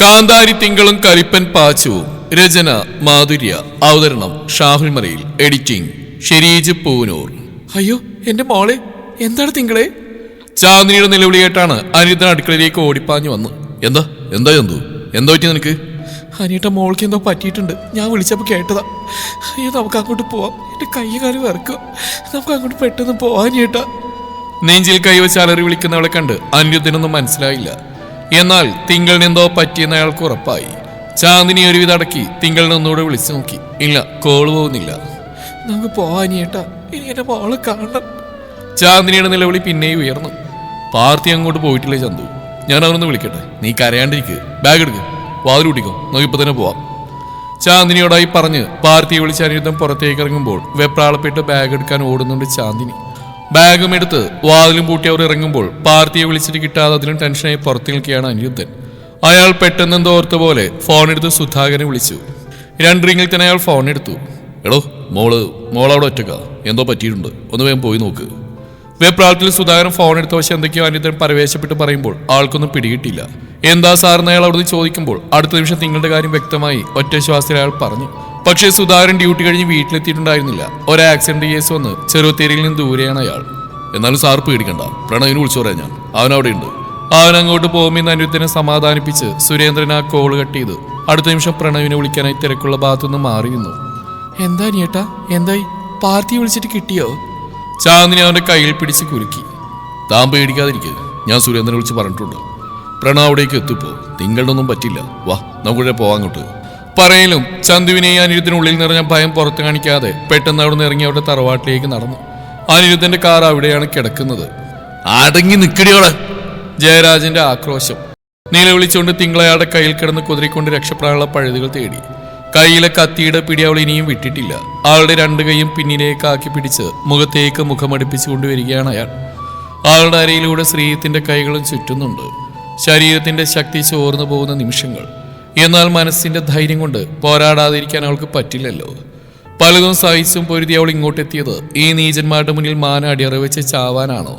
കാന്താരി തിങ്കളും കരിപ്പൻ പാച്ചുവും. രചന മാധുര്യ. അവതരണം ഷാഹുൽ മറയിൽ. എഡിറ്റിംഗ് ഷെരീജ് പൂനൂർ. അയ്യോ എന്റെ മോളെ, എന്താണ് തിങ്കളെ? ചാന്ദിനിയുടെ നിലവിളി കേട്ടാണ് അനിയത്തൻ അടുക്കളയിലേക്ക് ഓടിപ്പാഞ്ഞു വന്നു. എന്താ എന്താ ചന്തു, എന്താ പറ്റി നിനക്ക്? അനിയട്ട മോൾക്ക് എന്തോ പറ്റിയിട്ടുണ്ട്, ഞാൻ വിളിച്ചപ്പോൾ കേട്ടതാ. അയ്യോ നമുക്ക് അങ്ങോട്ട് പോവാം, എന്റെ കൈ കാല് വിറക്കുക, നമുക്ക് അങ്ങോട്ട് പെട്ടെന്ന് പോവാൻ അനിയട്ട. നെഞ്ചിൽ കൈവച്ച് അലറി വിളിക്കുന്നവളെ കണ്ട് അനിരുദ്ധനൊന്നും മനസ്സിലായില്ല. എന്നാൽ തിങ്കളിന് എന്തോ പറ്റിയെന്ന് അയാൾക്ക് ഉറപ്പായി. ചാന്ദിനി ഒരുവിധ അടക്കി തിങ്കളിനെ ഒന്നുകൂടെ വിളിച്ചു നോക്കി. ഇല്ല, കോള് പോകുന്നില്ല. നമുക്ക് പോവാനിയേട്ടാ, ഇനി എന്റെ മോളെ കാണണം. ചാന്ദിനിയുടെ നിലവിളി പിന്നെയും ഉയർന്നു. പാർത്തി അങ്ങോട്ട് പോയിട്ടില്ലേ ചന്തു? ഞാൻ അവനൊന്ന് വിളിക്കട്ടെ, നീ കരയാണ്ടിരിക്കുക. ബാഗ് എടുക്കുക, വാതിൽ കൂട്ടിക്കോ, നമുക്കിപ്പോൾ തന്നെ പോവാം. ചാന്ദിനിയോടായി പറഞ്ഞ് പാർത്തിയെ വിളിച്ച് അനിരുദ്ധം പുറത്തേക്ക് ഇറങ്ങുമ്പോൾ വെപ്രാളപ്പെട്ട് ബാഗ് എടുക്കാൻ ഓടുന്നുണ്ട് ചാന്ദിനി. ബാഗും എടുത്ത് വാതിലും പൂട്ടി അവർ ഇറങ്ങുമ്പോൾ പാർത്തിയെ വിളിച്ചിട്ട് കിട്ടാതെ അതിലും ടെൻഷനായി പുറത്തു നിൽക്കുകയാണ് അനിരുദ്ധൻ. അയാൾ പെട്ടെന്നെന്തോ ഓർത്ത പോലെ ഫോൺ എടുത്ത് സുധാകരനെ വിളിച്ചു. 2 റിങ്ങിൽ തന്നെ അയാൾ ഫോൺ എടുത്തു. എടോ മോളവിടെ ഒറ്റക്കാ, എന്തോ പറ്റിയിട്ടുണ്ട്, ഒന്ന് വേഗം പോയി നോക്ക്. വെപ്രാളത്തിൽ സുധാകരൻ ഫോൺ എടുത്ത വശം എന്തൊക്കെയോ അനിരുദ്ധൻ പരവേശപ്പെട്ട് പറയുമ്പോൾ ആൾക്കൊന്നും പിടികിട്ടില്ല. എന്താ സാറിന് അയാൾ അവിടുന്ന് ചോദിക്കുമ്പോൾ അടുത്ത നിമിഷം നിങ്ങളുടെ കാര്യം വ്യക്തമായി ഒറ്റ ശ്വാസത്തിൽ അയാൾ പറഞ്ഞു. പക്ഷേ സുധാകരൻ ഡ്യൂട്ടി കഴിഞ്ഞ് വീട്ടിലെത്തിയിട്ടുണ്ടായിരുന്നില്ല. ഒരു ആക്സിഡന്റ് കേസ് വന്ന് ചെറുത്തേരിയിൽ നിന്ന് ദൂരെയാണ് അയാൾ. എന്നാലും സാർ പേടിക്കണ്ട, പ്രണവിനെ വിളിച്ചു പറയാൻ ഞാൻ, അവനവിടെ ഉണ്ട്. അവൻ അങ്ങോട്ട് പോകുമെന്ന് അനിരുദ്ധനെ സമാധാനിപ്പിച്ച് സുരേന്ദ്രൻ ആ കോള് കട്ട് ചെയ്ത് അടുത്ത നിമിഷം പ്രണവിനെ വിളിക്കാനായി തിരക്കുള്ള ഭാഗത്തുനിന്ന് മാറി നിന്നു. എന്താ നിയേട്ടാ, എന്തായി? പാർട്ടി വിളിച്ചിട്ട് കിട്ടിയോ? ചാന്ദിനി അവന്റെ കയ്യിൽ പിടിച്ച് കുലുക്കി. താൻ പേടിക്കാതിരിക്കുക, ഞാൻ സുരേന്ദ്രനെ വിളിച്ച് പറഞ്ഞിട്ടുണ്ട്. പ്രണവ് അവിടേക്ക് എത്തിപ്പോ, തിങ്കളുടെ ഒന്നും പറ്റില്ല, വാ നമുക്കിവിടെ പോവാൻ അങ്ങോട്ട്. പറയലും ചന്തുവിനെയും അനിരുദ്ധനുള്ളിൽ നിറഞ്ഞ ഭയം പുറത്തു കാണിക്കാതെ പെട്ടെന്ന് അവിടെ നിന്ന് ഇറങ്ങി അവരുടെ തറവാട്ടിലേക്ക് നടന്നു. അനിരുദ്ധന്റെ കാർ അവിടെയാണ് കിടക്കുന്നത്. അടങ്ങി നിക്കടിയോളെ! ജയരാജന്റെ ആക്രോശം. നിലവിളിച്ചുകൊണ്ട് തിങ്കളയാളുടെ കയ്യിൽ കിടന്ന് കുതിരിക്കൊണ്ട് രക്ഷപ്പെടാനുള്ള പഴുതുകൾ തേടി. കയ്യിലെ കത്തിയുടെ പിടി അവൾ ഇനിയും വിട്ടിട്ടില്ല. ആളുടെ 2 കൈയും പിന്നിലേക്ക് ആക്കി പിടിച്ച് മുഖത്തേക്ക് മുഖമടുപ്പിച്ചു കൊണ്ടുവരികയാണ് അയാൾ. ആളുടെ അരയിലൂടെ ശ്രീയത്തിന്റെ കൈകളും ചുറ്റുന്നുണ്ട്. ശരീരത്തിന്റെ ശക്തി ചോർന്നു പോകുന്ന നിമിഷങ്ങൾ. എന്നാൽ മനസ്സിന്റെ ധൈര്യം കൊണ്ട് പോരാടാതിരിക്കാൻ അവൾക്ക് പറ്റില്ലല്ലോ. പലതും സഹിച്ചും പൊരുതി അവൾ ഇങ്ങോട്ടെത്തിയത് ഈ നീചന്മാരുടെ മുന്നിൽ മാന അടിയറവെച്ച് ചാവാനാണോ?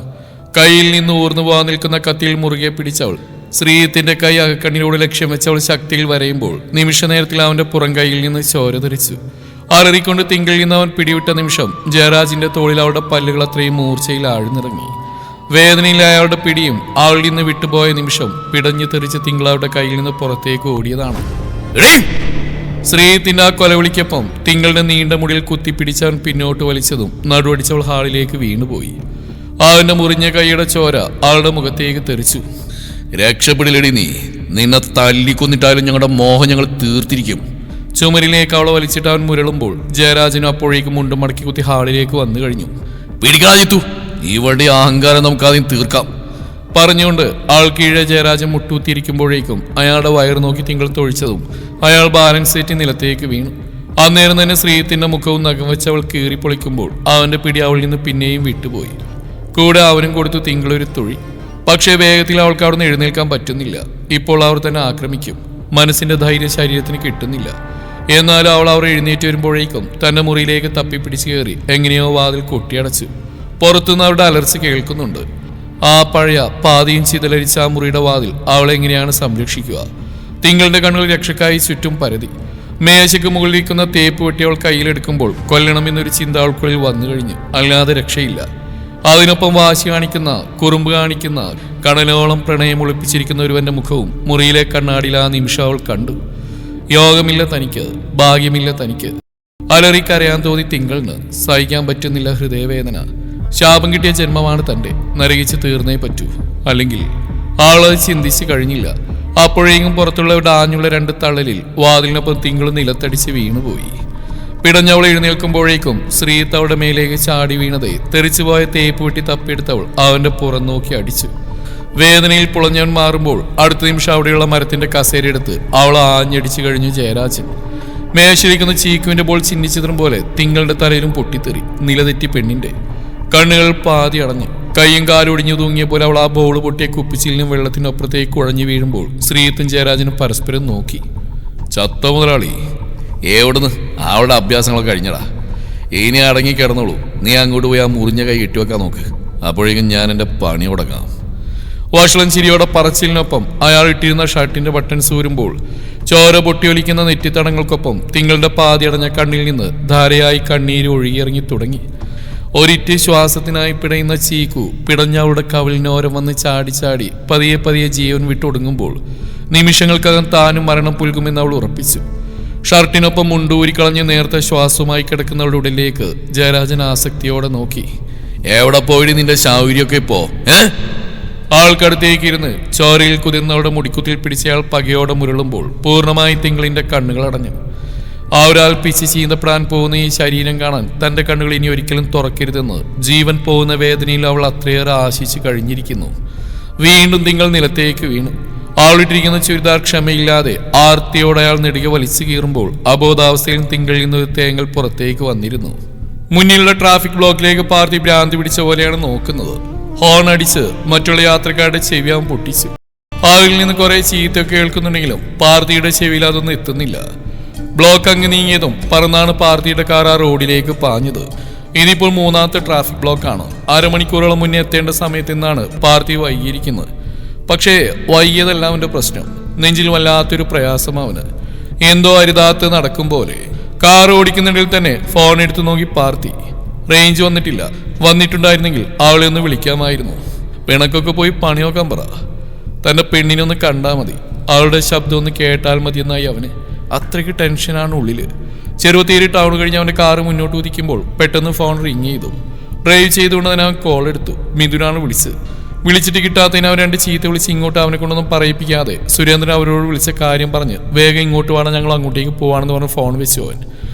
കയ്യിൽ നിന്ന് ഊർന്നു പോകാൻ നിൽക്കുന്ന കത്തിയിൽ മുറുകെ പിടിച്ചവൾ ശ്രീയത്തിന്റെ കൈ അകക്കണ്ണിലൂടെ ലക്ഷ്യം വെച്ചവൾ ശക്തിയിൽ വരയുമ്പോൾ നിമിഷ നേരത്തിൽ അവന്റെ പുറം കൈയിൽ നിന്ന് ചോര തെറിച്ചു. അലറിക്കൊണ്ട് തിങ്കളിൽ നിന്ന് അവൻ പിടിവിട്ട നിമിഷം ജയരാജിന്റെ തോളിൽ അവളുടെ പല്ലുകൾ അത്രയും മൂർച്ചയിൽ ആഴ്ന്നിറങ്ങി. വേദനയിൽ അയാളുടെ പിടിയും ആളിൽ നിന്ന് വിട്ടുപോയ നിമിഷം പിടഞ്ഞു തെറിച്ച് തിങ്കളവരുടെ കയ്യിൽ നിന്ന് പുറത്തേക്ക് ഓടിയതാണ്. ശ്രീത്തിന്റെ ആ കൊലവിളിക്കൊപ്പം തിങ്കളുടെ നീണ്ട മുടിയിൽ കുത്തിപ്പിടിച്ചവൻ പിന്നോട്ട് വലിച്ചതും നടുവടിച്ചവൾ ഹാളിലേക്ക് വീണുപോയി. അവന്റെ മുറിഞ്ഞ കൈയുടെ ചോര ആളുടെ മുഖത്തേക്ക് തെറിച്ചു. രക്ഷപ്പെടില്ലടി നീ, നിന്നെ തല്ലിക്കൊന്നിട്ടാലും ഞങ്ങളുടെ മോഹം ഞങ്ങൾ തീർത്തിരിക്കും. ചുമരിലേക്ക് അവളെ വലിച്ചിട്ട് അവൻ മുരളുമ്പോൾ ജയരാജനും അപ്പോഴേക്കും മുണ്ടും മടക്കി കുത്തി ഹാളിലേക്ക് വന്നു കഴിഞ്ഞു. പിടിക്കാതിത്തു, ഇവളുടെ അഹങ്കാരം നമുക്കാദ്യം തീർക്കാം പറഞ്ഞുകൊണ്ട് ആൾ കീഴെ ജയരാജൻ മുട്ടൂത്തിയിരിക്കുമ്പോഴേക്കും അയാളുടെ വയറ് നോക്കി തിങ്കൾ തൊഴിച്ചതും അയാൾ ബാലൻസ് സെറ്റ് നിലത്തേക്ക് വീണു. അന്നേരം തന്നെ ശ്രീയത്തിന്റെ മുഖവും നഖം വെച്ച് അവൾ കീറിപ്പൊളിക്കുമ്പോൾ അവന്റെ പിടി അവളിൽ നിന്ന് പിന്നെയും വിട്ടുപോയി. കൂടെ അവനും കൊടുത്തു തിങ്കളൊരു തൊഴി. പക്ഷേ വേഗത്തിൽ അവൾക്ക് അവിടെ നിന്ന് എഴുന്നേൽക്കാൻ പറ്റുന്നില്ല. ഇപ്പോൾ അവർ തന്നെ ആക്രമിക്കും. മനസ്സിന്റെ ധൈര്യം ശരീരത്തിന് കിട്ടുന്നില്ല. എന്നാലും അവൾ അവർ എഴുന്നേറ്റ് വരുമ്പോഴേക്കും തന്റെ മുറിയിലേക്ക് തപ്പിപ്പിടിച്ച് കയറി എങ്ങനെയോ വാതിൽ കൊട്ടിയടച്ചു. പുറത്തുനിന്ന് അവരുടെ അലർച്ച കേൾക്കുന്നുണ്ട്. ആ പഴയ പാതിയും ചിതലരിച്ച ആ മുറിയുടെ വാതിൽ അവളെങ്ങനെയാണ് സംരക്ഷിക്കുക? തിങ്കളുടെ കണ്ണുകൾ രക്ഷക്കായി ചുറ്റും പരതി. മേശയ്ക്ക് മുകളിലിരിക്കുന്ന തേപ്പ് വെട്ടി അവൾ കയ്യിലെടുക്കുമ്പോൾ കൊല്ലണമെന്നൊരു ചിന്ത അവൾക്കുള്ളിൽ വന്നു കഴിഞ്ഞു. അല്ലാതെ രക്ഷയില്ല. അതിനൊപ്പം വാശി കാണിക്കുന്ന, കുറുമ്പ് കാണിക്കുന്ന, കടലോളം പ്രണയം ഒളിപ്പിച്ചിരിക്കുന്ന ഒരുവന്റെ മുഖവും മുറിയിലെ കണ്ണാടിയിൽ ആ നിമിഷം അവൾ കണ്ടു. യോഗമില്ല തനിക്ക്, ഭാഗ്യമില്ല തനിക്ക്. അലറിക്കരയാൻ തോന്നി തിങ്കളിന്. സഹിക്കാൻ പറ്റുന്നില്ല ഹൃദയവേദന. ശാപം കിട്ടിയ ജന്മമാണ് തന്റെ, നരകിച്ച് തീർന്നേ പറ്റൂ. അല്ലെങ്കിൽ ആളത് ചിന്തിച്ച് കഴിഞ്ഞില്ല. അപ്പോഴേക്കും പുറത്തുള്ളവരുടെ ആഞ്ഞുള്ള 2 തള്ളലിൽ വാതിലിനൊപ്പം തിങ്കൾ നിലത്തടിച്ച് വീണുപോയി. പിടഞ്ഞവൾ എഴുന്നേൽക്കുമ്പോഴേക്കും ശ്രീത്ത് അവളുടെ മേലേക്ക് ചാടി വീണതേ തെറിച്ചുപോയ തേപ്പ് വെട്ടി തപ്പിയെടുത്തവൾ അവന്റെ പുറം നോക്കി അടിച്ചു. വേദനയിൽ പുളഞ്ഞവൻ മാറുമ്പോൾ അടുത്ത നിമിഷം അവിടെയുള്ള മരത്തിന്റെ കസേരയെടുത്ത് അവൾ ആഞ്ഞടിച്ചു കഴിഞ്ഞു ജയരാജൻ. മേശയിരിക്കുന്ന ചീക്കുവിന്റെ ബോൾ ചിഹ്നിച്ചതും പോലെ തിങ്കളുടെ തലയിലും പൊട്ടിത്തെറി. നിലതെറ്റി പെണ്ണിന്റെ കണ്ണുകൾ പാതി അടഞ്ഞു. കൈയും കാലൊടിഞ്ഞു തൂങ്ങിയ പോലെ അവൾ ആ ബോൾ പൊട്ടിയ കുപ്പിച്ചിലിനും വെള്ളത്തിനപ്പുറത്തേക്ക് കുഴഞ്ഞു വീഴുമ്പോൾ ശ്രീത്തും ജയരാജനും പരസ്പരം നോക്കി. ചത്ത മുതലാളി, എവിടുന്ന് അവളുടെ അഭ്യാസങ്ങളൊക്കെ കഴിഞ്ഞടാ. ഇനി അടങ്ങി കിടന്നോളൂ. നീ അങ്ങോട്ട് പോയി ആ മുറിഞ്ഞ കൈ കെട്ടിവെക്കാൻ നോക്ക്. അപ്പോഴേക്കും ഞാൻ എൻ്റെ പണി മുടക്കാം. വഷളൻ ചിരിയോടെ പറച്ചിലിനൊപ്പം അയാൾ ഇട്ടിരുന്ന ഷർട്ടിന്റെ ബട്ടൺസ് ഊരുമ്പോൾ ചോര പൊട്ടിയൊലിക്കുന്ന നെറ്റിത്തടങ്ങൾക്കൊപ്പം തിങ്കളുടെ പാതിയടഞ്ഞ കണ്ണിൽ നിന്ന് ധാരയായി കണ്ണീര് ഒഴുകിയിറങ്ങി തുടങ്ങി. ഒരിറ്റ് ശ്വാസത്തിനായി പിടയുന്ന ചീക്കു പിടഞ്ഞ അവളുടെ കവിളിനോരം വന്ന് ചാടി ചാടി പതിയെ പതിയെ ജീവൻ വിട്ടൊടുങ്ങുമ്പോൾ നിമിഷങ്ങൾക്കകം താനും മരണം പുൽകുമെന്ന് അവൾ ഉറപ്പിച്ചു. ഷർട്ടിനൊപ്പം മുണ്ടൂരിക്കളഞ്ഞ് നേർത്ത ശ്വാസവുമായി കിടക്കുന്നവളുടെ ഉടലിലേക്ക് ജയരാജൻ ആസക്തിയോടെ നോക്കി. എവിടെ പോയി നിന്റെ ശൗര്യമൊക്കെ ഇപ്പോ? ആൾക്കടുത്തേക്ക് ഇരുന്ന് ചോരയിൽ കുതിർന്നവളുടെ മുടിക്കുത്തിൽ പിടിച്ചയാൾ പകയോടെ മുരളുമ്പോൾ പൂർണ്ണമായി തിങ്കളിന്റെ കണ്ണുകൾ അടഞ്ഞു. ആ ഒരാൾ പിച്ച് ചീന്തപ്പെടാൻ പോകുന്ന ഈ ശരീരം കാണാൻ തന്റെ കണ്ണുകൾ ഇനി ഒരിക്കലും തുറക്കരുതെന്ന് ജീവൻ പോകുന്ന വേദനയിൽ അവൾ അത്രയേറെ ആശിച്ചു കഴിഞ്ഞിരിക്കുന്നു. വീണ്ടും തിങ്കൾ നിലത്തേക്ക് വീണു. അവളിട്ടിരിക്കുന്ന ചുരിദാർ ക്ഷമയില്ലാതെ ആർത്തിയോടെ അയാൾ നെടുകെ വലിച്ചു കീറുമ്പോൾ അബോധാവസ്ഥയിൽ തിങ്കളിൽ നിന്ന് ഒരു തേങ്ങൽ പുറത്തേക്ക് വന്നിരുന്നു. മുന്നിലുള്ള ട്രാഫിക് ബ്ലോക്കിലേക്ക് പാർട്ടി ഭ്രാന്തി പിടിച്ച പോലെയാണ് നോക്കുന്നത്. ഹോൺ അടിച്ച് മറ്റുള്ള യാത്രക്കാരുടെ ചെവി അവൻ പൊട്ടിച്ചു. അതിൽ നിന്ന് കുറെ ചീത്തൊക്കെ കേൾക്കുന്നുണ്ടെങ്കിലും പാർട്ടിയുടെ ചെവിയിൽ അതൊന്നും എത്തുന്നില്ല. ബ്ലോക്ക് അങ്ങ് നീങ്ങിയതും പറന്നാണ് പാർട്ടിയുടെ കാർ ആ റോഡിലേക്ക് പാഞ്ഞത്. ഇതിപ്പോൾ മൂന്നാമത്തെ ട്രാഫിക് ബ്ലോക്കാണ്. അരമണിക്കൂറോളം മുന്നേ എത്തേണ്ട സമയത്ത് നിന്നാണ് പാർട്ടി വൈകിയിരിക്കുന്നത്. പക്ഷേ വൈകിയതല്ല അവന്റെ പ്രശ്നം. നെഞ്ചിൽ വല്ലാത്തൊരു പ്രയാസം അവന്. എന്തോ അരുതാത്ത് നടക്കും പോലെ. കാർ ഓടിക്കുന്നിടയിൽ തന്നെ ഫോൺ എടുത്തു നോക്കി പാർട്ടി. റേഞ്ച് വന്നിട്ടില്ല. വന്നിട്ടുണ്ടായിരുന്നെങ്കിൽ അവളെ ഒന്ന് വിളിക്കാമായിരുന്നു. പിണക്കൊക്കെ പോയി പണി നോക്കാൻ പറ. തന്റെ പെണ്ണിനൊന്ന് കണ്ടാൽ മതി, അവളുടെ ശബ്ദം ഒന്ന് കേട്ടാൽ മതി എന്നായി അവന്. അത്രയ്ക്ക് ടെൻഷനാണ് ഉള്ളില്. ചെറുപ്പത്തേരി ടൗൺ കഴിഞ്ഞ് അവന്റെ കാറ് മുന്നോട്ട് കുതിക്കുമ്പോൾ പെട്ടെന്ന് ഫോൺ റിങ് ചെയ്തു. ഡ്രൈവ് ചെയ്തുകൊണ്ട് തന്നെ അവൻ കോൾ എടുത്തു. മിഥുനാണ് വിളിച്ചത്. വിളിച്ചിട്ട് കിട്ടാത്തതിന് അവൻ രണ്ട് ചീത്ത വിളിച്ച് ഇങ്ങോട്ട് അവനെ കൊണ്ടൊന്നും പറയിപ്പിക്കാതെ സുരേന്ദ്രൻ അവരോട് വിളിച്ച കാര്യം പറഞ്ഞ് വേഗം ഇങ്ങോട്ട് വേണം, ഞങ്ങൾ അങ്ങോട്ടേക്ക് പോവാണെന്ന് പറഞ്ഞ് ഫോൺ വെച്ചു അവൻ.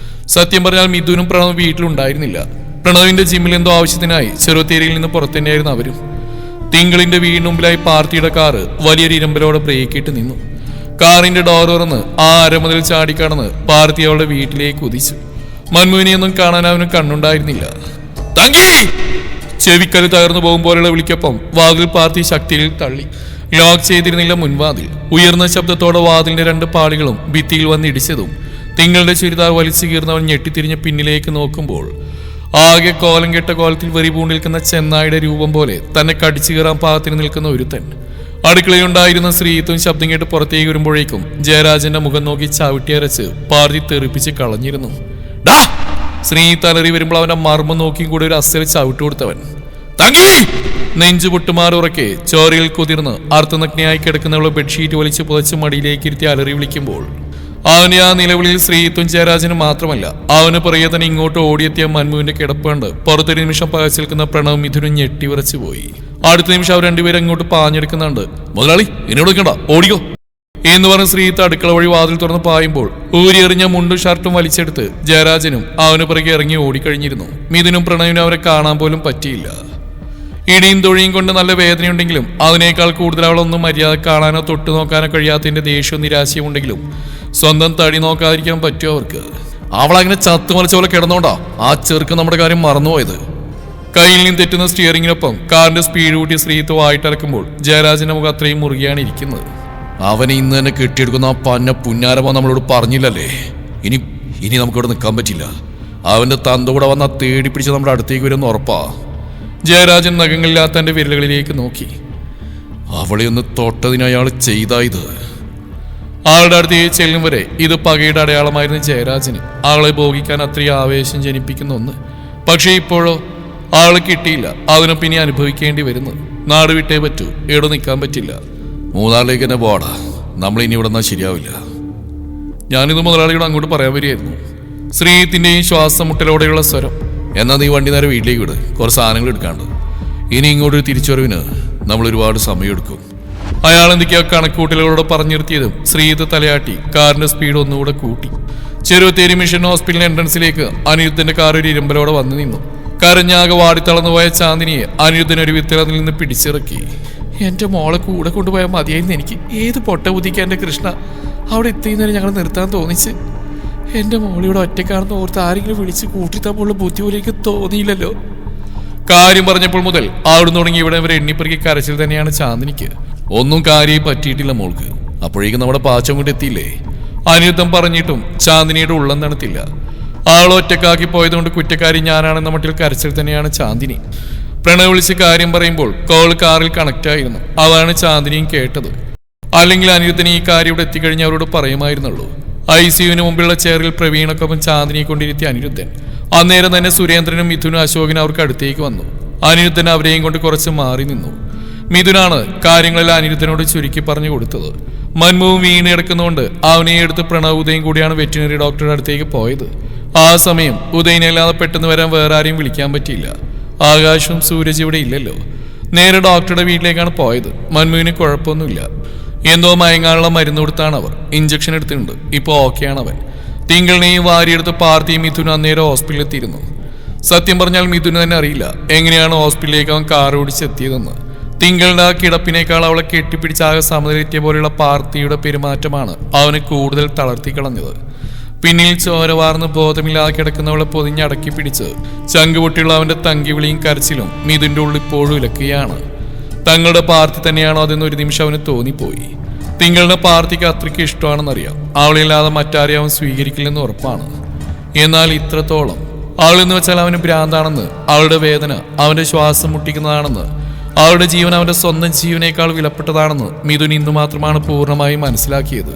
സത്യം പറഞ്ഞാൽ മിഥുനും പ്രണവും വീട്ടിലുണ്ടായിരുന്നില്ല. പ്രണവിന്റെ ജിമ്മിൽ എന്തോ ആവശ്യത്തിനായി ചെറുത്തേരിയിൽ നിന്ന് പുറത്തു തന്നെയായിരുന്നു അവരും. തിങ്കളിന്റെ വീടിന് മുമ്പിലായി പാർട്ടിയുടെ കാറ് വലിയൊരു ഇരുമ്പലോടെ ബ്രേക്ക് ഇട്ട് നിന്നു. കാറിന്റെ ഡോർ തുറന്ന് ആ അരമുതൽ ചാടിക്കടന്ന് പാർട്ടി അവളുടെ വീട്ടിലേക്ക് കുതിച്ചു. മന്മുവിനെയൊന്നും കാണാൻ അവന് കണ്ണുണ്ടായിരുന്നില്ല. തങ്കി! ചെവിക്കല് തകർന്നു പോകും പോലെയുള്ള വിളിക്കൊപ്പം വാതിൽ പാർട്ടി ശക്തിയിൽ തള്ളി. ലോക്ക് ചെയ്തിരുന്നില്ല മുൻവാതിൽ. ഉയർന്ന ശബ്ദത്തോടെ വാതിലിന്റെ രണ്ട് പാളികളും ഭിത്തിയിൽ വന്നിടിച്ചതും തിങ്കളുടെ ചുരിദാർ വലിച്ചു കീർന്നവൻ ഞെട്ടിത്തിരിഞ്ഞ് പിന്നിലേക്ക് നോക്കുമ്പോൾ ആകെ കോലം കെട്ട കോലത്തിൽ വെറി പൂണ്ടിൽക്കുന്ന ചെന്നായുടെ രൂപം പോലെ തന്നെ കടിച്ചു കീറാൻ പാകത്തിന് നിൽക്കുന്ന ഒരുത്തൻ. അടുക്കളയുണ്ടായിരുന്ന സ്ത്രീത്വം ശബ്ദം കേട്ട് പുറത്തേക്ക് വരുമ്പോഴേക്കും ജയരാജന്റെ മുഖം നോക്കി ചവിട്ടിയരച്ച് പാർട്ടി തെറിപ്പിച്ച് കളഞ്ഞിരുന്നു. ഡാ! സ്ത്രീ തലറി വരുമ്പോൾ അവന്റെ മർമ്മം നോക്കിയും കൂടെ ഒരു അസല് ചവിട്ട് കൊടുത്തവൻ. തങ്കി! നെഞ്ചു പൊട്ടുമാറുറക്കെ ചോരയിൽ കുതിർന്ന് അർത്ഥനഗ്നയായി കിടക്കുന്നവളെ ബെഡ്ഷീറ്റ് വലിച്ച് പുതച്ച് മടിയിലേക്ക് ഇരുത്തി അലറി വിളിക്കുമ്പോൾ അവന് ആ നിലവിളിയിൽ സ്ത്രീത്വം ജയരാജന് മാത്രമല്ല, അവന് പുറകെ തന്നെ ഇങ്ങോട്ട് ഓടിയെത്തിയ മന്മുവിന്റെ കിടപ്പുണ്ട് പുറത്തൊരു നിമിഷം പകച്ചിൽക്കുന്ന പ്രണവ് മിഥുനും ഞെട്ടി വിറച്ചു പോയി. അടുത്ത നിമിഷം അവർ രണ്ടുപേരും അങ്ങോട്ട് പാഞ്ഞെടുക്കുന്നുണ്ട്. മുതലാളി, എന്നോട് നിൽക്കണ്ട, ഓടിക്കോ എന്ന് പറഞ്ഞ് ശ്രീത്ത് അടുക്കള വഴി വാതിൽ തുറന്ന് പായുമ്പോൾ ഊരിയെറിഞ്ഞ മുണ്ടും ഷർട്ടും വലിച്ചെടുത്ത് ജയരാജനും അവന് പുറകെ ഇറങ്ങി ഓടിക്കഴിഞ്ഞിരുന്നു. മിഥുനും പ്രണവിനും അവരെ കാണാൻ പോലും പറ്റിയില്ല. ഇടിയും തൊഴിയും കൊണ്ട് നല്ല വേദനയുണ്ടെങ്കിലും അതിനേക്കാൾ കൂടുതൽ അവളൊന്നും മര്യാദ കാണാനോ തൊട്ടു നോക്കാനോ കഴിയാത്തതിന്റെ ദേഷ്യവും നിരാശയും ഉണ്ടെങ്കിലും സ്വന്തം തടി നോക്കാതിരിക്കാൻ പറ്റുമോ അവർക്ക്? അവളങ്ങനെ ചത്തുമലച്ച പോലെ കിടന്നോണ്ടാ ആ ചെറുക്ക് നമ്മുടെ കാര്യം മറന്നുപോയത്. കയ്യിൽ നിന്ന് തെറ്റുന്ന സ്റ്റിയറിങ്ങിനൊപ്പം കാറിന്റെ സ്പീഡ് കൂട്ടി സ്ത്രീത്വം വായിട്ടിറക്കുമ്പോൾ ജയരാജന്റെ മുഖം അത്രയും മുറുകെയാണ് ഇരിക്കുന്നത്. അവനെ ഇന്ന് തന്നെ കെട്ടിയെടുക്കുന്ന ആ പന്ന പുന്നാരമോ നമ്മളോട് പറഞ്ഞില്ലല്ലേ? ഇനി നമുക്കിവിടെ നിൽക്കാൻ പറ്റില്ല. അവന്റെ തന്തകൂടെ വന്ന തേടി പിടിച്ച് നമ്മുടെ അടുത്തേക്ക് വരുമെന്ന് ഉറപ്പാ. ജയരാജൻ നഖങ്ങളില്ലാത്ത തന്റെ വിരലുകളിലേക്ക് നോക്കി. അവളെ ഒന്ന് തൊട്ടതിന് അയാൾ ചെയ്തായത്. ആളുടെ അടുത്തേക്ക് ചെല്ലും വരെ ഇത് പകയുടെ അടയാളമായിരുന്നു ജയരാജന്. ആളെ ഭോഗിക്കാൻ അത്രയും ആവേശം ജനിപ്പിക്കുന്ന ഒന്ന്. പക്ഷേ ഇപ്പോഴോ ആളെ കിട്ടിയില്ല. അതിനും പിന്നെ അനുഭവിക്കേണ്ടി വരുന്നു. നാട് വിട്ടേ പറ്റൂ, എവിടെ നിൽക്കാൻ പറ്റില്ല. മൂന്നാറിലേക്ക് തന്നെ പോടാ, നമ്മളിനി ഇവിടെ നിന്നാൽ ശരിയാവില്ല. ഞാനിത് മുതലാളിയോട് അങ്ങോട്ട് പറയാൻ വരികയായിരുന്നു. ശ്രീത്തിന്റെയും ശ്വാസം മുട്ടലോടെയുള്ള സ്വരം. എന്നാൽ നീ വണ്ടി നേരെ വീട്ടിലേക്ക് വിട്, കുറച്ച് സാധനങ്ങൾ എടുക്കാണ്ട്. ഇനി ഇങ്ങോട്ടൊരു തിരിച്ചുവരവിന് നമ്മൾ ഒരുപാട് സമയമെടുക്കും. അയാൾ എന്തൊക്കെയോ കണക്കൂട്ടലുകളോട് പറഞ്ഞു നിർത്തിയതും ശ്രീത്ത് തലയാട്ടി കാറിന്റെ സ്പീഡ് ഒന്നുകൂടെ കൂട്ടി. ചെറുത്തേരി മിഷൻ ഹോസ്പിറ്റൽ എൻട്രൻസിലേക്ക് അനിരുദ്ധന്റെ കാർ ഒരു ഇരുമ്പലോടെ വന്നു നിന്നു. കരഞ്ഞാകെ വാടിത്തളർന്നു പോയ ചാന്ദിനിയെ അനിരുദ്ധൻ ഒരു വിത്തലത്തിൽ നിന്ന് പിടിച്ചിറക്കി. എന്റെ മോളെ കൂടെ കൊണ്ടുപോയാൽ മതിയായിരുന്നു എനിക്ക്. ഏത് പൊട്ട ബുദ്ധിക്കാൻ എന്റെ കൃഷ്ണ അവിടെ എത്തിയുന്നവരെ ഞങ്ങൾ നിർത്താൻ തോന്നിച്ച്. എന്റെ മോളിയുടെ ഒറ്റക്കാണെന്ന് ഓർത്ത് ആരെങ്കിലും വിളിച്ച് കൂട്ടിത്തപ്പോഴുള്ള ബുദ്ധി പോലേക്ക് തോന്നിയില്ലല്ലോ. കാര്യം പറഞ്ഞപ്പോൾ മുതൽ അവിടുന്ന് തുടങ്ങി ഇവിടെ വരെ എണ്ണിപ്പെറുക്കി കരച്ചിൽ തന്നെയാണ് ചാന്ദിനിക്ക്. ഒന്നും കാര്യം പറ്റിയിട്ടില്ല മോൾക്ക്. അപ്പോഴേക്കും നമ്മുടെ പാച്ചം കൊണ്ട് എത്തിയില്ലേ? അനിരുദ്ധം പറഞ്ഞിട്ടും ചാന്ദിനിയുടെ ഉള്ളം തണുത്തില്ല. ആൾ ഒറ്റക്കാക്കി പോയതുകൊണ്ട് കുറ്റക്കാരി ഞാനാണെന്ന മട്ടിൽ കരച്ചിൽ തന്നെയാണ് ചാന്ദിനി. പ്രണവ് വിളിച്ച് കാര്യം പറയുമ്പോൾ കോൾ കാറിൽ കണക്ട് ആയിരുന്നു. അതാണ് ചാന്ദിനിയും കേട്ടത്. അല്ലെങ്കിൽ അനിരുദ്ധന് ഈ കാര്യം ഇവിടെ എത്തിക്കഴിഞ്ഞ് അവരോട് പറയുമായിരുന്നുള്ളൂ. ICUവിന് മുമ്പിലുള്ള ചെയറിൽ പ്രവീണക്കൊപ്പം ചാന്ദിനിയെ കൊണ്ടിരുത്തിയ അനിരുദ്ധൻ അന്നേരം തന്നെ സുരേന്ദ്രനും മിഥുനും അശോകനും അവർക്ക് അടുത്തേക്ക് വന്നു. അനിരുദ്ധൻ അവരെയും കൊണ്ട് കുറച്ച് മാറി നിന്നു. മിഥുനാണ് കാര്യങ്ങളെല്ലാം അനിരുദ്ധനോട് ചുരുക്കി പറഞ്ഞു കൊടുത്തത്. മന്മുവും വീണ് കിടക്കുന്നതുകൊണ്ട് അവനെ എടുത്ത് പ്രണവ് ഉദയും കൂടിയാണ് വെറ്റിനറി ഡോക്ടറുടെ അടുത്തേക്ക് പോയത്. ആ സമയം ഉദയനല്ലാതെ പെട്ടെന്ന് വരാൻ വേറെ ആരെയും വിളിക്കാൻ പറ്റിയില്ല. ആകാശവും സൂരജ് ഇവിടെ ഇല്ലല്ലോ. നേരെ ഡോക്ടറുടെ വീട്ടിലേക്കാണ് പോയത്. മന്മുവിന് കുഴപ്പമൊന്നുമില്ല. എന്തോ മയങ്ങാനുള്ള മരുന്ന് കൊടുത്താണ് അവർ. ഇഞ്ചക്ഷൻ എടുത്തിട്ടുണ്ട്. ഇപ്പോൾ ഓക്കെയാണ് അവൻ. തിങ്കളിനെയും വാരിയെടുത്ത് പാർത്തിയും മിഥുനും അന്നേരം ഹോസ്പിറ്റലിൽ എത്തിയിരുന്നു. സത്യം പറഞ്ഞാൽ മിഥുന് തന്നെ അറിയില്ല എങ്ങനെയാണ് ഹോസ്പിറ്റലിലേക്ക് അവൻ കാർ ഓടിച്ചെത്തിയതെന്ന്. തിങ്കളുടെ ആ കിടപ്പിനേക്കാൾ അവളെ കെട്ടിപ്പിടിച്ച് ആകെ സമനിലെത്തിയ പോലെയുള്ള പാർത്തിയുടെ പെരുമാറ്റമാണ് അവന് കൂടുതൽ തളർത്തിക്കളഞ്ഞത്. പിന്നിൽ ചോരവാർന്ന് ബോധമില്ലാതെ കിടക്കുന്നവളെ പൊതിഞ്ഞടക്കി പിടിച്ച് ചങ്കുപൊട്ടിയുള്ള അവന്റെ തങ്കിവിളിയും കരച്ചിലും മിഥുന്റെ ഉള്ളിൽ ഇപ്പോഴും ഇലക്കുകയാണ്. തങ്ങളുടെ പാർത്തി തന്നെയാണോ അതെന്ന് ഒരു നിമിഷം അവന് തോന്നിപ്പോയി. തിങ്കളുടെ പാർത്തിക്ക് അത്രയ്ക്ക് ഇഷ്ടമാണെന്നറിയാം. അവളില്ലാതെ മറ്റാരെയും അവൻ സ്വീകരിക്കില്ലെന്ന് ഉറപ്പാണ്. എന്നാൽ ഇത്രത്തോളം അവളെന്ന് വെച്ചാൽ അവന് ഭ്രാന്താണെന്ന്, അവളുടെ വേദന അവന്റെ ശ്വാസം മുട്ടിക്കുന്നതാണെന്ന്, അവളുടെ ജീവൻ അവന്റെ സ്വന്തം ജീവനേക്കാൾ വിലപ്പെട്ടതാണെന്ന് മിഥുൻ ഇന്ന് മാത്രമാണ് പൂർണ്ണമായും മനസ്സിലാക്കിയത്.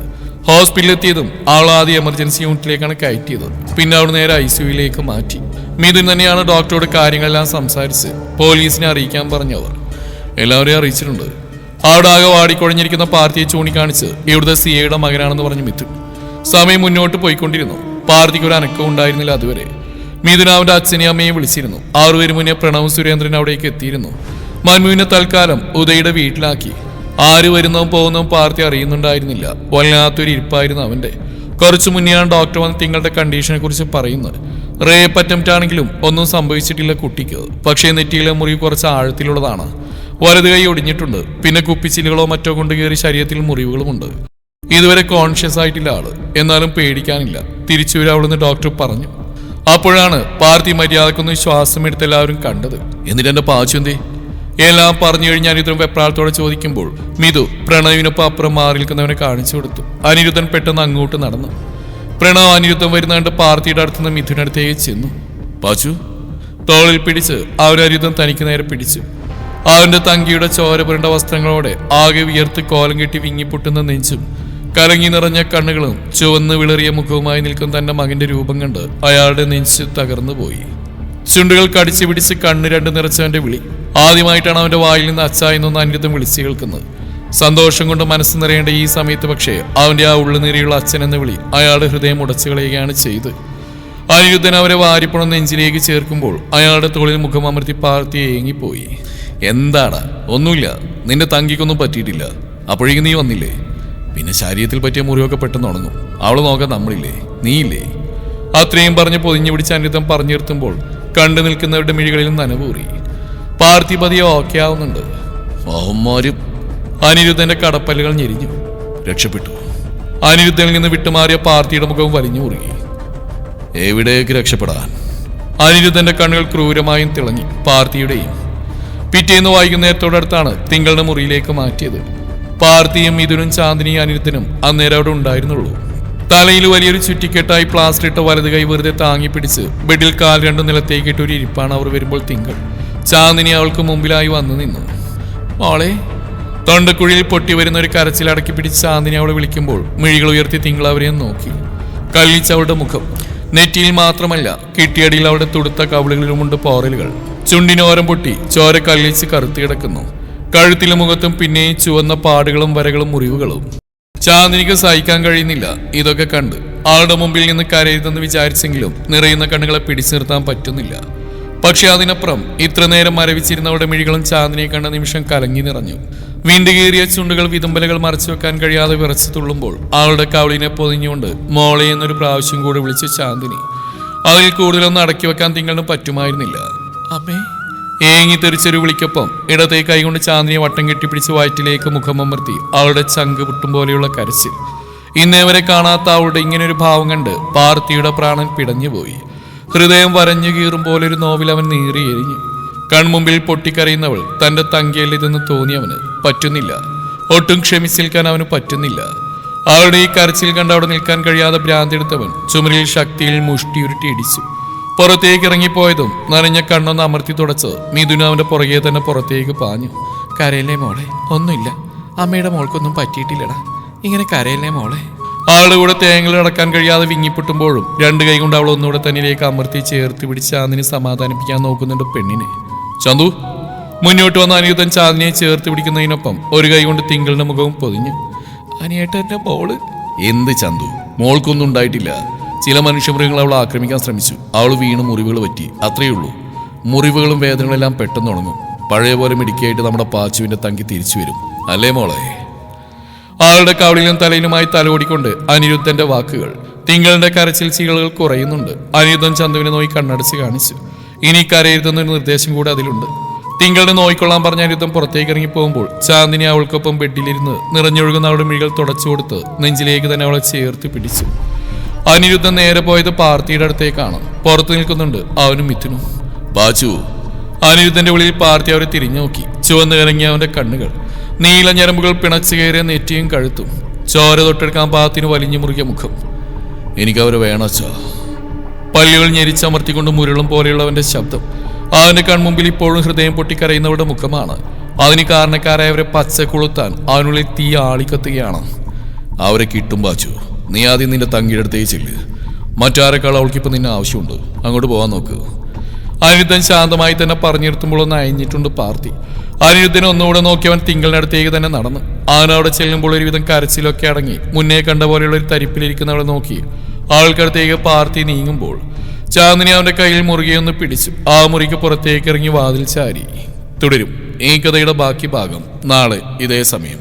ഹോസ്പിറ്റലിലെത്തിയതും അവൾ ആദ്യം എമർജൻസി യൂണിറ്റിലേക്കാണ് കയറ്റിയത്. പിന്നെ അവൾ നേരെ ICUവിലേക്ക് മാറ്റി. മിഥുൻ തന്നെയാണ് ഡോക്ടറോട് കാര്യങ്ങളെല്ലാം സംസാരിച്ച് പോലീസിനെ അറിയിക്കാൻ പറഞ്ഞവർ. എല്ലാവരെയും അറിയിച്ചിട്ടുണ്ട്. അവിടെ ആകെ വാടിക്കൊഴിഞ്ഞിരിക്കുന്ന പാർത്തിയെ ചൂണ്ടിക്കാണിച്ച് ഇവിടുത്തെ CAയുടെ മകനാണെന്ന് പറഞ്ഞു മിഥുൻ. സമയം മുന്നോട്ട് പോയിക്കൊണ്ടിരുന്നു. പാർത്തിക്ക് ഒരു അനക്കം ഉണ്ടായിരുന്നില്ല അതുവരെ. മിഥുൻ അവന്റെ അച്ഛനെയും അമ്മയും വിളിച്ചിരുന്നു. 6 പേര് മുന്നേ പ്രണവും സുരേന്ദ്രൻ അവിടേക്ക് എത്തിയിരുന്നു. മന്മുവിനെ തൽക്കാലം ഉദയുടെ വീട്ടിലാക്കി. ആര് വരുന്നതും പോകുന്നതും പാർത്തി അറിയുന്നുണ്ടായിരുന്നില്ല. വല്ലാത്തൊരു ഇരിപ്പായിരുന്നു അവന്റെ. കുറച്ചു മുന്നെയാണ് ഡോക്ടർ വന്ന് തിങ്കളുടെ കണ്ടീഷനെ കുറിച്ച് പറയുന്നത്. റേപ്പ് അറ്റംപ്റ്റ് ആണെങ്കിലും ഒന്നും സംഭവിച്ചിട്ടില്ല കുട്ടിക്ക്. പക്ഷേ നെറ്റിയിലെ മുറിവ് കുറച്ച് ആഴത്തിലുള്ളതാണ്. വലത് കൈ ഒടിഞ്ഞിട്ടുണ്ട്. പിന്നെ കുപ്പിച്ചില്ലുകളോ മറ്റോ കൊണ്ട് കയറി ശരീരത്തിൽ മുറിവുകളുമുണ്ട്. ഇതുവരെ കോൺഷ്യസ് ആയിട്ടില്ല ആള്. എന്നാലും പേടിക്കാനില്ല. തിരിച്ചു വരാവുള്ളെന്ന് ഡോക്ടർ പറഞ്ഞു. അപ്പോഴാണ് പാർത്തി മര്യാദക്കൊന്ന് ശ്വാസം എടുത്ത് എല്ലാവരും കണ്ടത്. എന്നിട്ട് എന്റെ പാച്ചുന്തേ എല്ലാം പറഞ്ഞു കഴിഞ്ഞാൽ ഇതും വെപ്രാളത്തോടെ ചോദിക്കുമ്പോൾ മിഥു പ്രണവിനൊപ്പം അപ്പുറം മാറി നിൽക്കുന്നവനെ കാണിച്ചു കൊടുത്തു. അനിരുദ്ധൻ പെട്ടെന്ന് അങ്ങോട്ട് നടന്നു. പ്രണവ് അനിരുദ്ധം വരുന്നതുകൊണ്ട് പാർത്തിയുടെ അടുത്തുനിന്ന് മിഥുനടുത്തേക്ക് ചെന്നു. പാച്ചു തോളിൽ പിടിച്ച് അവരനിരുദ്ധം തനിക്ക് നേരെ പിടിച്ചു. അവന്റെ തങ്കിയുടെ ചോര പുരണ്ട വസ്ത്രങ്ങളോടെ ആകെ വിയർത്ത് കോലം കെട്ടി വിങ്ങിപ്പൊട്ടുന്ന നെഞ്ചും കലങ്ങി നിറഞ്ഞ കണ്ണുകളും ചുവന്ന് വിളറിയ മുഖവുമായി നിൽക്കുന്ന തന്റെ മകന്റെ രൂപം കണ്ട് അയാളുടെ നെഞ്ച് തകർന്നു പോയി. ചുണ്ടുകൾ കടിച്ചു പിടിച്ച് കണ്ണ് രണ്ട് നിറച്ചവന്റെ വിളി. ആദ്യമായിട്ടാണ് അവന്റെ വായിൽ നിന്ന് അച്ഛ എന്നൊന്ന് അനിരുദ്ധം വിളിച്ചു കേൾക്കുന്നത്. സന്തോഷം കൊണ്ട് മനസ്സ് നിറയേണ്ട ഈ സമയത്ത് പക്ഷേ അവന്റെ ആ ഉള്ളുനീരിയുള്ള അച്ഛൻ എന്ന വിളി അയാളുടെ ഹൃദയം ഉടച്ചു കളയുകയാണ് ചെയ്ത്. അനിരുദ്ധൻ അവരെ വാരിപ്പണം നെഞ്ചിലേക്ക് ചേർക്കുമ്പോൾ അയാളുടെ തോളിൽ മുഖം അമർത്തി പാർത്തി ഏങ്ങിപ്പോയി. എന്താണ്? ഒന്നുമില്ല, നിന്റെ തങ്കിക്കൊന്നും പറ്റിയിട്ടില്ല. അപ്പോഴേക്കും നീ വന്നില്ലേ? പിന്നെ ശരീരത്തിൽ പറ്റിയ മുറിവൊക്കെ പെട്ടെന്ന് ഉണങ്ങും. അവള് നോക്കാൻ നമ്മളില്ലേ, നീയില്ലേ? അത്രയും പറഞ്ഞ് പൊതിഞ്ഞു പിടിച്ച് അനിരുദ്ധം പറഞ്ഞു നിർത്തുമ്പോൾ കണ്ടു നിൽക്കുന്നവരുടെ മിഴികളിൽ നനവൂറി. പാർത്ഥിപതിയെ ഓക്കെ ആവുന്നുണ്ട്. അവന്മാരും അനിരുദ്ധന്റെ കടപ്പല്ലുകൾ ഞെരിഞ്ഞു. രക്ഷപ്പെട്ടു. അനിരുദ്ധനിൽ നിന്ന് വിട്ടുമാറിയ പാർത്തിയുടെ മുഖം വലിഞ്ഞു മുറുകി. എവിടേക്ക് രക്ഷപ്പെടാൻ? അനിരുദ്ധന്റെ കണ്ണുകൾ ക്രൂരമായും തിളങ്ങി. പാർത്തിയുടെയും. പിറ്റേന്ന് വൈകുന്നേരത്തോടടുത്താണ് തിങ്കളുടെ മുറിയിലേക്ക് മാറ്റിയത്. പാർത്തിയും മിഥുനും ചാന്ദിനിയും അനിരുദ്ധനും അന്നേരം അവിടെ ഉണ്ടായിരുന്നുള്ളൂ. തലയിൽ വലിയൊരു ചുറ്റിക്കെട്ടായി പ്ലാസ്റ്റർ ഇട്ട വലത് കൈ വെറുതെ താങ്ങി പിടിച്ച് ബെഡിൽ കാൽ രണ്ടും നിലത്തേക്കിട്ട് ഒരു ഇരിപ്പാണ് അവർ വരുമ്പോൾ തിങ്കൾ. ചാന്ദിനി അവൾക്ക് മുമ്പിലായി വന്നു നിന്നു. മോളെ. തൊണ്ടക്കുഴിയിൽ പൊട്ടി വരുന്ന ഒരു കരച്ചിൽ അടക്കി പിടിച്ച് ചാന്ദിനി അവളെ വിളിക്കുമ്പോൾ മിഴികൾ ഉയർത്തി തിങ്കൾ അവരെ നോക്കി. കല്ലിച്ച അവളുടെ മുഖം. നെറ്റിയിൽ മാത്രമല്ല കിട്ടിയടിയിൽ അവളുടെ തുടുത്ത കവിളുകളിലുമുണ്ട് പോറലുകൾ. ചുണ്ടിനോരം പൊട്ടി ചോര കല്ലിച്ച് കറുത്തി കിടക്കുന്നു. കഴുത്തിലും മുഖത്തും പിന്നെയും ചുവന്ന പാടുകളും വരകളും മുറിവുകളും. ചാന്ദിനിക്ക് സഹിക്കാൻ കഴിയുന്നില്ല ഇതൊക്കെ കണ്ട്. ആളുടെ മുമ്പിൽ നിന്ന് കരയരുതെന്ന് വിചാരിച്ചെങ്കിലും നിറയുന്ന കണ്ണുകളെ പിടിച്ചു നിർത്താൻ പറ്റുന്നില്ല. പക്ഷെ അതിനപ്പുറം ഇത്ര നേരം മരവിച്ചിരുന്നവരുടെ മിഴികളും ചാന്ദിനിയെ കണ്ട നിമിഷം കലങ്ങി നിറഞ്ഞു. വീണ്ടുകീറിയ ചുണ്ടുകൾ വിതുമ്പലുകൾ മറച്ചു വെക്കാൻ കഴിയാതെ വിറച്ചു തുള്ളുമ്പോൾ ആളുടെ കവളിനെ പൊതിഞ്ഞുകൊണ്ട് മോളെ എന്നൊരു പ്രാവശ്യം കൂടി വിളിച്ചു ചാന്ദിനി. അതിൽ കൂടുതലൊന്നും അടക്കി വെക്കാൻ തിങ്കളിന് പറ്റുമായിരുന്നില്ല. അമ്മേ. ഏങ്ങി തെറിച്ചൊരു വിളിക്കൊപ്പം ഇടത്തെ കൈകൊണ്ട് ചാന്ദിനിയെ വട്ടം കെട്ടിപ്പിടിച്ച് വയറ്റിലേക്ക് മുഖമമർത്തി അവളുടെ ചങ്ക് പൊട്ടും പോലെയുള്ള കരച്ചിൽ. ഇന്നേവരെ കാണാത്ത അവളുടെ ഇങ്ങനൊരു ഭാവം കണ്ട് പാർത്തിയുടെ പ്രാണൻ പിടഞ്ഞുപോയി. ഹൃദയം വരഞ്ഞു കീറും പോലൊരു നോവിൽ അവൻ നീറി എരിഞ്ഞു. കൺമുമ്പിൽ പൊട്ടിക്കരയുന്നവൾ തന്റെ തങ്കയല്ലിതെന്ന് തോന്നിയവന് പറ്റുന്നില്ല. ഒട്ടും ക്ഷമിച്ചിരിക്കാൻ അവന് പറ്റുന്നില്ല. അവളുടെ ഈ കരച്ചിൽ കണ്ട് അവിടെ നിൽക്കാൻ കഴിയാതെ ഭ്രാന്തെടുത്തവൻ ചുമരിൽ ശക്തിയിൽ മുഷ്ടിയുരുട്ടി ഇടിച്ചു. പുറത്തേക്ക് ഇറങ്ങിപ്പോയതും നനഞ്ഞ കണ്ണൊന്ന് അമർത്തി തുടച്ച് മിഥുന അവന്റെ പുറകെ തന്നെ പുറത്തേക്ക് പാഞ്ഞു. കരയല്ലേ മോളെ, ഒന്നുമില്ല, അമ്മയുടെ മോൾക്കൊന്നും പറ്റിയിട്ടില്ലടാ, ഇങ്ങനെ കരയല്ലേ മോളെ. ആളുടെ കൂടെ തേങ്ങൽ അടക്കാൻ കഴിയാതെ വിങ്ങിപ്പൊട്ടുമ്പോഴും രണ്ട് കൈ കൊണ്ട് അവൾ ഒന്നുകൂടെ തന്നിലേക്ക് അമർത്തി ചേർത്ത് പിടിച്ച് ചാന്ദിനെ സമാധാനിപ്പിക്കാൻ നോക്കുന്നുണ്ട് പെണ്ണിനെ. ചന്തു മുന്നോട്ട് വന്ന അനിരുദ്ധൻ ചാന്ദിനിയെ ചേർത്ത് പിടിക്കുന്നതിനൊപ്പം ഒരു കൈ കൊണ്ട് തിങ്കളുടെ മുഖവും പൊതിഞ്ഞു. അനിയേട്ടന്റെ മോള്. എന്ത് ചന്തു, മോൾക്കൊന്നും ഉണ്ടായിട്ടില്ല. ചില മനുഷ്യമൃഗങ്ങൾ അവളെ ആക്രമിക്കാൻ ശ്രമിച്ചു. അവൾ വീണ് മുറിവുകൾ പറ്റി, അത്രയേ ഉള്ളൂ. മുറിവുകളും വേദനകളെല്ലാം പെട്ടെന്ന് ഉണങ്ങും. പഴയ പോലെ മിടുക്കിയായിട്ട് നമ്മുടെ പാച്ചുവിന്റെ തങ്കി തിരിച്ചു വരും, അല്ലേ മോളെ? ആളുടെ കവളിലും തലയിലുമായി തലോടിക്കൊണ്ട് അനിരുദ്ധന്റെ വാക്കുകൾ. തിങ്കളുടെ കരച്ചിൽ ചീളുകൾ കുറയുന്നുണ്ട്. അനിരുദ്ധൻ ചന്തുവിനെ നോയി കണ്ണടച്ച് കാണിച്ചു. ഇനി കരയരുതെന്നൊരു നിർദ്ദേശം കൂടെ അതിലുണ്ട്. തിങ്കളുടെ നോയിക്കൊള്ളാൻ പറഞ്ഞ അനിരുദ്ധം പുറത്തേക്ക് ഇറങ്ങി പോകുമ്പോൾ ചാന്ദിനി അവൾക്കൊപ്പം ബെഡിലിരുന്ന് നിറഞ്ഞൊഴുകുന്ന അവളുടെ മിഴികൾ തുടച്ചു കൊടുത്ത് നെഞ്ചിലേക്ക് തന്നെ അവളെ ചേർത്ത് പിടിച്ചു. അനിരുദ്ധൻ നേരെ പോയത് പാർത്തിയുടെ അടുത്തേക്കാണ്. പുറത്തു നിൽക്കുന്നുണ്ട് അവനും മിഥുനും. പാച്ചു. അനിരുദ്ധന്റെ ഉള്ളിൽ പാർത്തി അവരെ തിരിഞ്ഞു നോക്കി. ചുവന്ന് ഇറങ്ങിയ അവന്റെ കണ്ണുകൾ, നീല ഞരമ്പുകൾ പിണച്ചു കയറിയ നെറ്റിയും കഴുത്തും, ചോര തൊട്ടെടുക്കാൻ പാത്തിന് വലിഞ്ഞു മുറുകിയ മുഖം. എനിക്കവരെ വേണച്ചാ. പല്ലുകൾ ഞെരിച്ചമർത്തിക്കൊണ്ട് മുരളും പോലെയുള്ളവന്റെ ശബ്ദം. അവന്റെ കൺമുമ്പിൽ ഇപ്പോഴും ഹൃദയം പൊട്ടിക്കരയുന്നവരുടെ മുഖമാണ്. അതിന് കാരണക്കാരായവരെ പച്ച കൊളുത്താൻ അവനുള്ളിൽ തീ ആളിക്കത്തുകയാണ്. അവരെ കിട്ടും പാച്ചു. നീ ആദ്യം നിന്റെ തങ്കിയുടെ അടുത്തേക്ക് ചെല്ല്. മറ്റാരെക്കാൾ അവൾക്കിപ്പോൾ നിന്നെ ആവശ്യമുണ്ട്. അങ്ങോട്ട് പോകാൻ നോക്ക്. അനിരുദ്ധൻ ശാന്തമായി തന്നെ പറഞ്ഞിരുത്തുമ്പോൾ ഒന്ന് അയഞ്ഞിട്ടുണ്ട് പാർത്തി. അനിരുദ്ധനെ ഒന്നുകൂടെ നോക്കിയവൻ തിങ്കളുടെ അടുത്തേക്ക് തന്നെ നടന്നു. അവനവിടെ ചെല്ലുമ്പോൾ ഒരുവിധം കരച്ചിലൊക്കെ അടങ്ങി മുന്നേ കണ്ട പോലെയുള്ള ഒരു തരിപ്പിലിരിക്കുന്നവളെ നോക്കി ആൾക്കടുത്തേക്ക് പാർത്തി നീങ്ങുമ്പോൾ ചാന്ദിനി അവന്റെ കയ്യിൽ മുറുകെയൊന്ന് പിടിച്ചു. ആ മുറിക്ക് പുറത്തേക്ക് ഇറങ്ങി വാതിൽ ചാരി. തുടരും ഈ കഥയുടെ ബാക്കി ഭാഗം നാളെ ഇതേ സമയം.